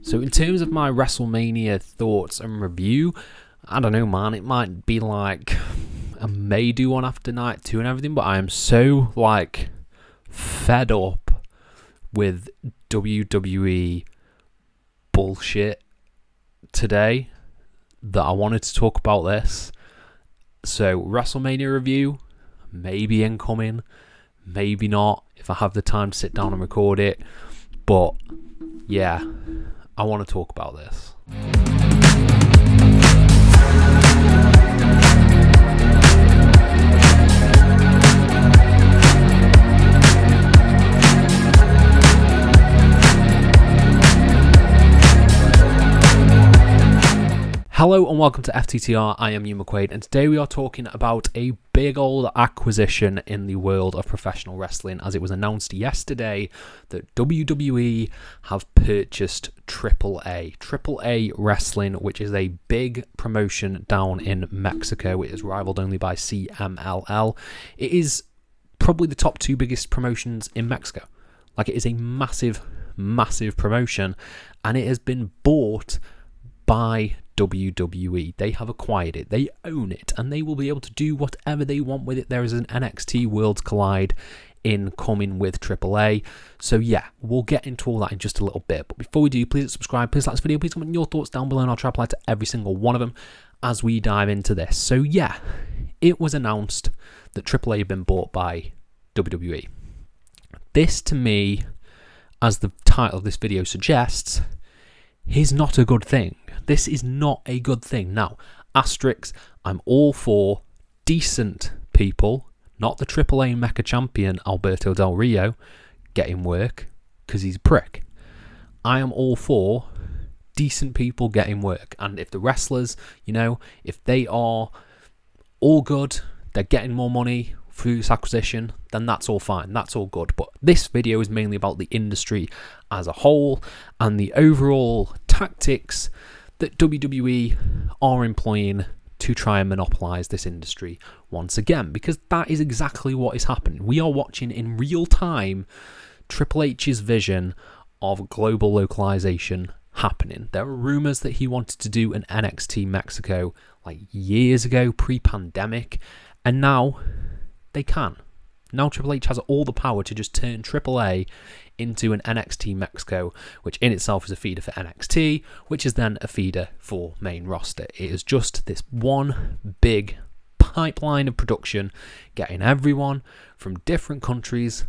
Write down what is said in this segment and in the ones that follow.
So in terms of my WrestleMania thoughts and review, I don't know, man, it might be like I may do one after night 2 and everything, but I am so fed up with WWE bullshit today that I wanted to talk about this. So WrestleMania review, maybe incoming, maybe not, if I have the time to sit down and record it. But yeah, I want to talk about this. Hello and welcome to FTTR, I am Hugh McQuaid, and today we are talking about a big old acquisition in the world of professional wrestling, as it was announced yesterday that WWE have purchased AAA. AAA Wrestling, which is a big promotion down in Mexico. It is rivaled only by CMLL. It is probably the top 2 biggest promotions in Mexico. It is a massive, massive promotion, and it has been bought by WWE. They have acquired it, they own it, and they will be able to do whatever they want with it. There is an NXT Worlds Collide incoming with AAA. So yeah, we'll get into all that in just a little bit. But before we do, please subscribe, please like this video, please comment your thoughts down below, and I'll try to reply to every single one of them as we dive into this. So yeah, it was announced that AAA had been bought by WWE. This, to me, as the title of this video suggests, is not a good thing. This is not a good thing. Now, asterisks, I'm all for decent people, not the AAA Mecha champion Alberto Del Rio, getting work because he's a prick. I am all for decent people getting work. And if the wrestlers, if they are all good, they're getting more money through this acquisition, then that's all fine, that's all good. But this video is mainly about the industry as a whole and the overall tactics that WWE are employing to try and monopolize this industry once again, because that is exactly what is happening. We are watching in real time Triple H's vision of global localization happening. There are rumors that he wanted to do an NXT Mexico years ago, pre-pandemic, and now they can. Now Triple H has all the power to just turn AAA into an NXT Mexico, which in itself is a feeder for NXT, which is then a feeder for main roster. It is just this one big pipeline of production, getting everyone from different countries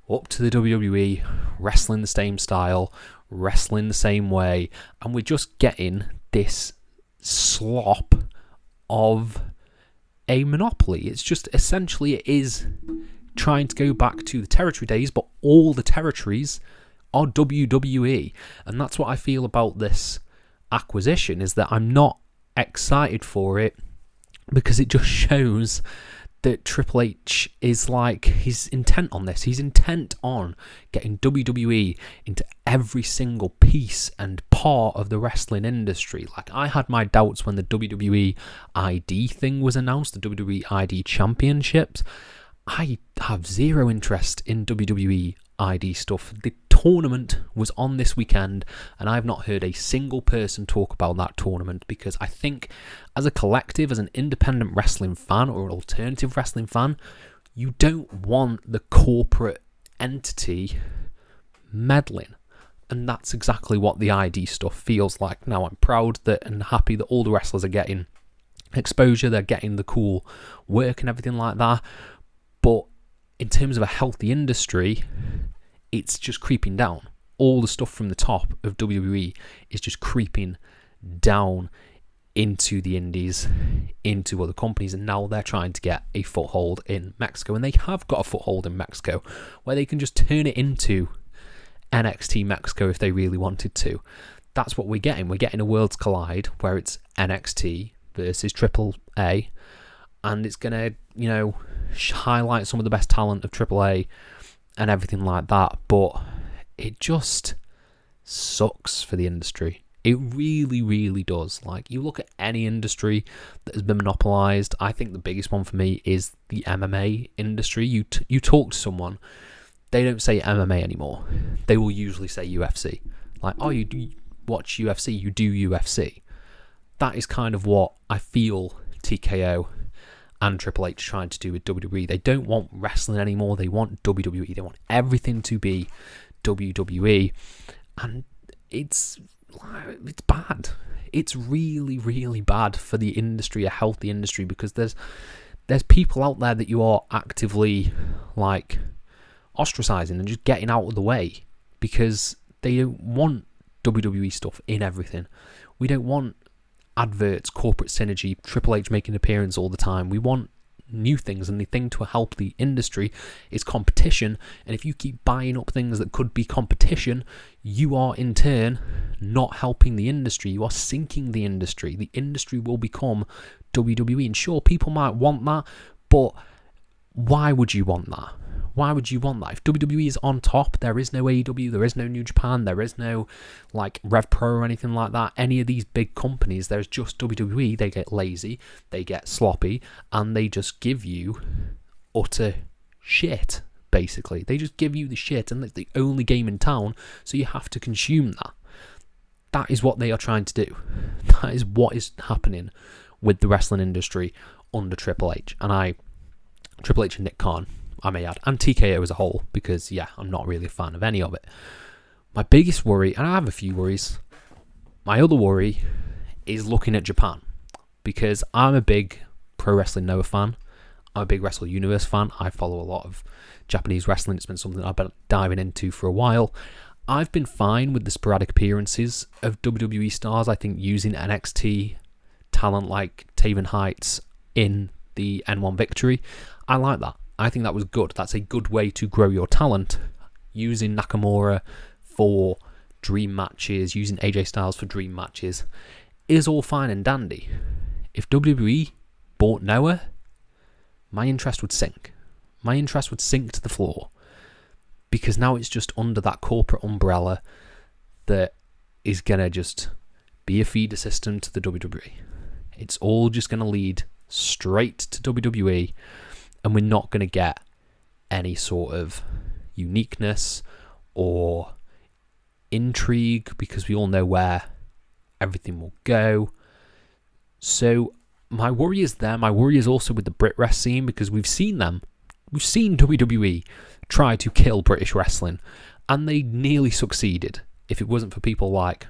up to the WWE, wrestling the same style, wrestling the same way, and we're just getting this slop of a monopoly. It's just essentially, it is trying to go back to the territory days, but all the territories are WWE. And that's what I feel about this acquisition, is that I'm not excited for it, because it just shows that Triple H is he's intent on this. He's intent on getting WWE into every single piece and part of the wrestling industry. I had my doubts when the WWE ID thing was announced, the WWE ID Championships. I have zero interest in WWE ID stuff. The tournament was on this weekend, and I've not heard a single person talk about that tournament, because I think as a collective, as an independent wrestling fan or an alternative wrestling fan, you don't want the corporate entity meddling. And that's exactly what the ID stuff feels like. Now, I'm proud that and happy that all the wrestlers are getting exposure, they're getting the cool work and everything like that. But in terms of a healthy industry, it's just creeping down. All the stuff from the top of WWE is just creeping down into the indies, into other companies, and now they're trying to get a foothold in Mexico, and they have got a foothold in Mexico where they can just turn it into NXT Mexico if they really wanted to. That's what we're getting. We're getting a Worlds Collide where it's NXT versus AAA, and it's going to, highlight some of the best talent of AAA and everything like that, but it just sucks for the industry. It really, really does. You look at any industry that has been monopolized, I think the biggest one for me is the MMA industry. You talk to someone, they don't say MMA anymore. They will usually say UFC. watch UFC, you do UFC. That is kind of what I feel TKO and Triple H trying to do with WWE. They don't want wrestling anymore. They want WWE. They want everything to be WWE. And it's bad. It's really, really bad for the industry, a healthy industry, because there's people out there that you are actively like ostracizing and just getting out of the way because they don't want WWE stuff in everything. We don't want adverts, corporate synergy, Triple H making an appearance all the time. We want new things, and the thing to help the industry is competition. And if you keep buying up things that could be competition, you are in turn not helping the industry. You are sinking the industry. The industry will become WWE. And sure, people might want that, but why would you want that? Why would you want that? If WWE is on top, there is no AEW, there is no New Japan, there is no like Rev Pro or anything like that. Any of these big companies, there's just WWE. They get lazy, they get sloppy, and they just give you utter shit, basically. They just give you the shit, and it's the only game in town, so you have to consume that. That is what they are trying to do. That is what is happening with the wrestling industry under Triple H. And Triple H and Nick Khan, I may add, and TKO as a whole, because, yeah, I'm not really a fan of any of it. My biggest worry, and I have a few worries, my other worry is looking at Japan, because I'm a big Pro Wrestling Noah fan. I'm a big Wrestle Universe fan. I follow a lot of Japanese wrestling. It's been something I've been diving into for a while. I've been fine with the sporadic appearances of WWE stars. I think using NXT talent like Taven Heights in the N1 victory, I like that. I think that was good. That's a good way to grow your talent. Using Nakamura for dream matches, using AJ Styles for dream matches is all fine and dandy. If WWE bought Noah, my interest would sink. My interest would sink to the floor, because now it's just under that corporate umbrella that is going to just be a feeder system to the WWE. It's all just going to lead straight to WWE, and we're not going to get any sort of uniqueness or intrigue, because we all know where everything will go. So my worry is there. My worry is also with the Brit Rest scene, because we've seen them. We've seen WWE try to kill British wrestling, and they nearly succeeded. If it wasn't for people like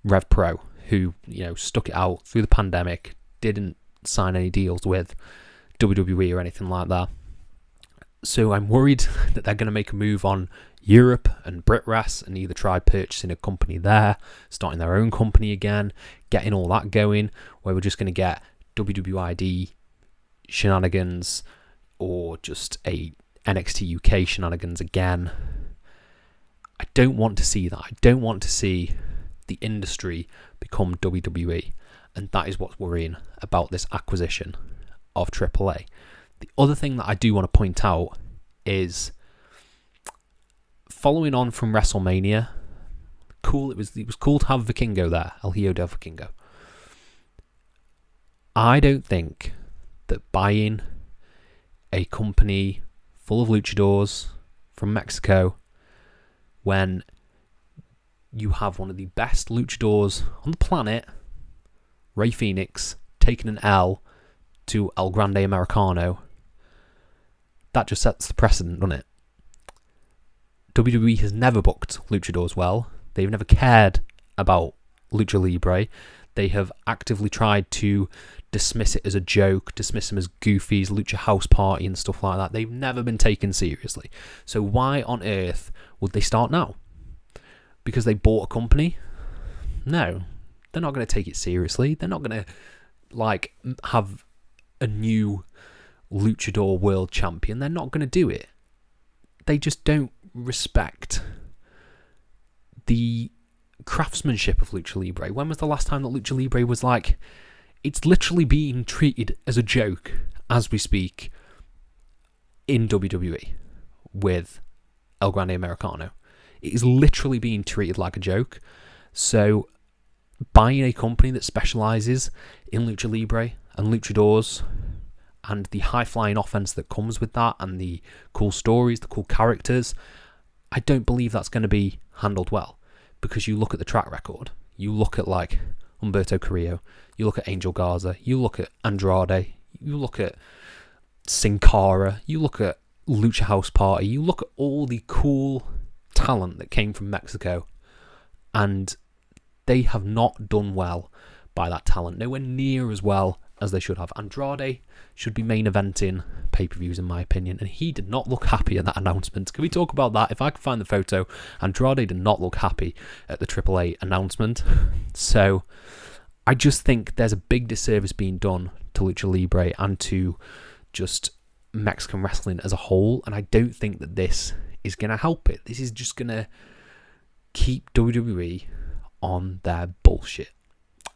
Rev Pro, who, stuck it out through the pandemic, didn't sign any deals with WWE or anything like that. So I'm worried that they're going to make a move on Europe and BritRest and either try purchasing a company there, starting their own company again, getting all that going, where we're just going to get WWID shenanigans or just a NXT UK shenanigans again. I don't want to see that. I don't want to see the industry become WWE, and that is what's worrying about this acquisition of AAA. The other thing that I do want to point out is, following on from WrestleMania, it was cool to have Vikingo there, El Hijo del Vikingo. I don't think that buying a company full of luchadors from Mexico, when you have one of the best luchadors on the planet, Rey Fenix, taking an L to El Grande Americano, that just sets the precedent, doesn't it? WWE has never booked luchadors well. They've never cared about Lucha Libre. They have actively tried to dismiss it as a joke, dismiss them as goofies, Lucha House Party and stuff like that. They've never been taken seriously. So why on earth would they start now? Because they bought a company? No, they're not going to take it seriously. They're not going to have a new luchador world champion. They're not going to do it. They just don't respect the craftsmanship of Lucha Libre. When was the last time that Lucha Libre was like, it's literally being treated as a joke as we speak in WWE with El Grande Americano. It is literally being treated like a joke. So buying a company that specializes in Lucha Libre and luchadors and the high-flying offense that comes with that and the cool stories, the cool characters, I don't believe that's going to be handled well, because you look at the track record. You look at like Humberto Carrillo, you look at Angel Garza, you look at Andrade, you look at Sin Cara, you look at Lucha House Party, you look at all the cool talent that came from Mexico, and they have not done well by that talent. Nowhere near as well as they should have. Andrade should be main eventing pay-per-views, in my opinion, and he did not look happy at that announcement. Can we talk about that? If I can find the photo, Andrade did not look happy at the AAA announcement. So I just think there's a big disservice being done to Lucha Libre and to just Mexican wrestling as a whole, and I don't think that this is going to help it. This is just going to keep WWE on their bullshit.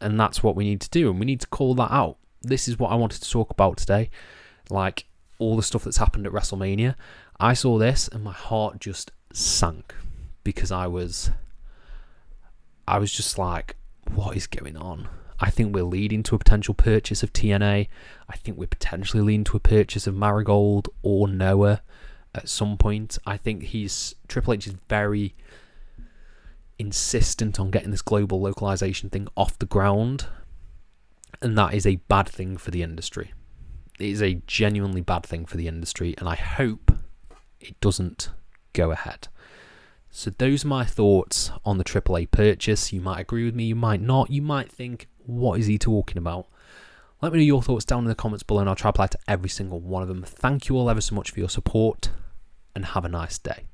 And that's what we need to do, and we need to call that out. This is what I wanted to talk about today. Like, all the stuff that's happened at WrestleMania. I saw this and my heart just sank because I was just like, what is going on? I think we're leading to a potential purchase of TNA. I think we're potentially leading to a purchase of Marigold or Noah at some point. I think Triple H is very insistent on getting this global localization thing off the ground, and that is a bad thing for the industry. It is a genuinely bad thing for the industry, and I hope it doesn't go ahead. So those are my thoughts on the AAA purchase. You might agree with me, you might not. You might think, what is he talking about? Let me know your thoughts down in the comments below, and I'll try to reply to every single one of them. Thank you all ever so much for your support, and have a nice day.